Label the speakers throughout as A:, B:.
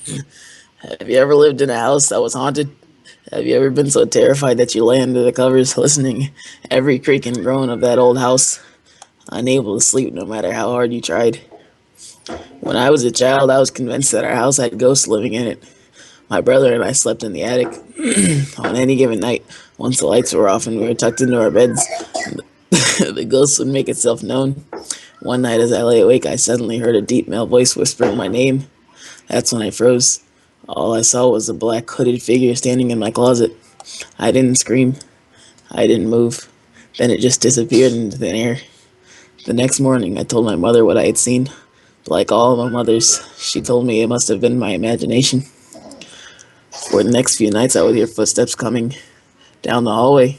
A: Have you ever lived in a house that was haunted? Have you ever been so terrified that you lay under the covers listening every creak and groan of that old house, unable to sleep no matter how hard you tried? When I was a child, I was convinced that our house had ghosts living in it. My brother and I slept in the attic. On any given night, once the lights were off and we were tucked into our beds, the ghost would make itself known. One night as I lay awake, I suddenly heard a deep male voice whispering my name. That's when I froze. All I saw was a black hooded figure standing in my closet. I didn't scream. I didn't move. Then it just disappeared into thin air. The next morning, I told my mother what I had seen. Like all my mothers, she told me it must have been my imagination. For the next few nights, I would hear footsteps coming down the hallway.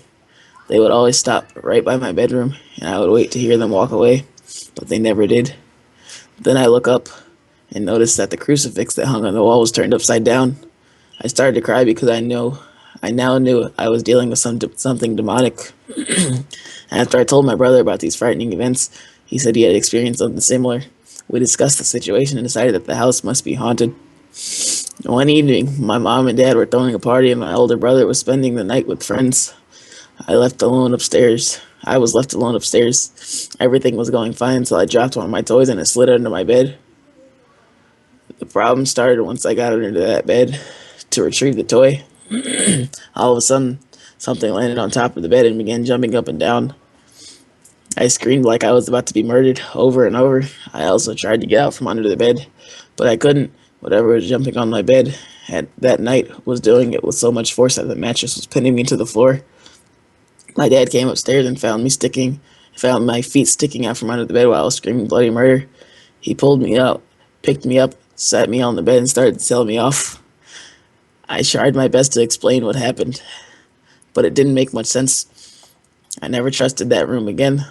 A: They would always stop right by my bedroom, and I would wait to hear them walk away, but they never did. Then I look up and notice that the crucifix that hung on the wall was turned upside down. I started to cry because I now knew I was dealing with something demonic. After I told my brother about these frightening events, he said he had experienced something similar. We discussed the situation and decided that the house must be haunted. One evening, my mom and dad were throwing a party and my older brother was spending the night with friends. I left alone upstairs. I was left alone upstairs. Everything was going fine, so I dropped one of my toys and it slid under my bed. The problem started once I got under that bed to retrieve the toy. All of a sudden, something landed on top of the bed and began jumping up and down. I screamed like I was about to be murdered over and over. I also tried to get out from under the bed, but I couldn't. Whatever was jumping on my bed at that night was doing it with so much force that the mattress was pinning me to the floor. My dad came upstairs and found my feet sticking out from under the bed while I was screaming bloody murder. He pulled me out, picked me up, sat me on the bed, and started to tell me off. I tried my best to explain what happened, but it didn't make much sense. I never trusted that room again.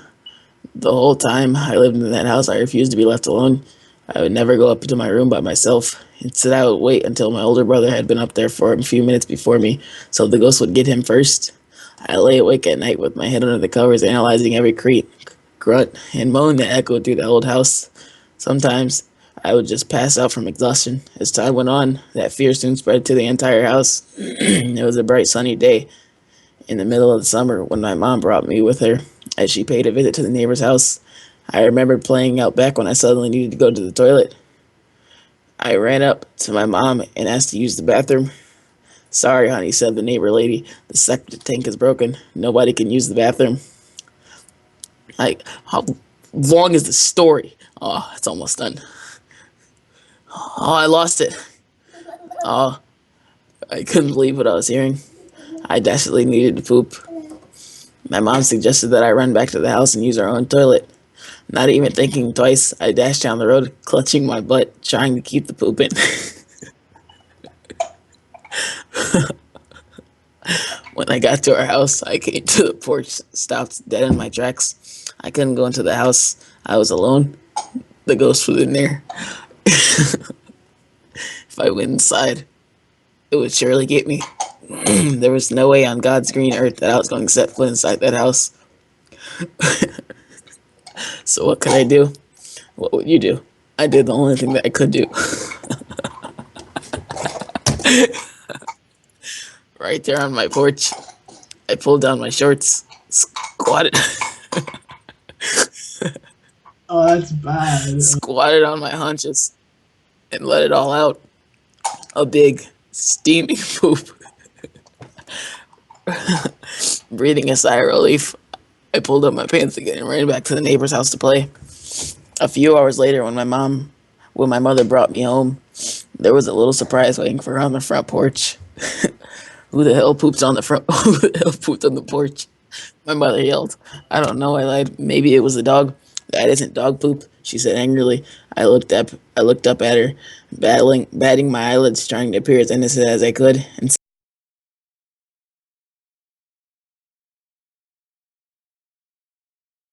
A: The whole time I lived in that house, I refused to be left alone. I would never go up to my room by myself. Instead, I would wait until my older brother had been up there for a few minutes before me, so the ghost would get him first. I lay awake at night with my head under the covers, analyzing every creak, grunt, and moan that echoed through the old house. Sometimes I would just pass out from exhaustion. As time went on, that fear soon spread to the entire house. It was a bright sunny day in the middle of the summer when my mom brought me with her as she paid a visit to the neighbor's house. I remembered playing out back when I suddenly needed to go to the toilet. I ran up to my mom and asked to use the bathroom. Sorry, honey, said the neighbor lady. The septic tank is broken. Nobody can use the bathroom. How long is the story? Oh, it's almost done. Oh, I lost it. Oh, I couldn't believe what I was hearing. I desperately needed to poop. My mom suggested that I run back to the house and use our own toilet. Not even thinking twice, I dashed down the road, clutching my butt, trying to keep the poop in. When I got to our house, I came to the porch, stopped dead in my tracks. I couldn't go into the house. I was alone. The ghost was in there. If I went inside, it would surely get me. There was no way on God's green earth that I was going to set foot inside that house. So what could I do? What would you do? I did the only thing that I could do. Right there on my porch, I pulled down my shorts, squatted,
B: Oh, that's bad.
A: squatted on my haunches, and let it all out. A big, steaming poop. Breathing a sigh of relief, I pulled up my pants again and ran back to the neighbor's house to play. A few hours later, when my mother brought me home, there was a little surprise waiting for her on the front porch. Who the hell poops on the front? Who the hell pooped on the porch? My mother yelled. I don't know. I lied. Maybe it was a dog. That isn't dog poop, she said angrily. I looked up at her, batting my eyelids, trying to appear as innocent as I could, and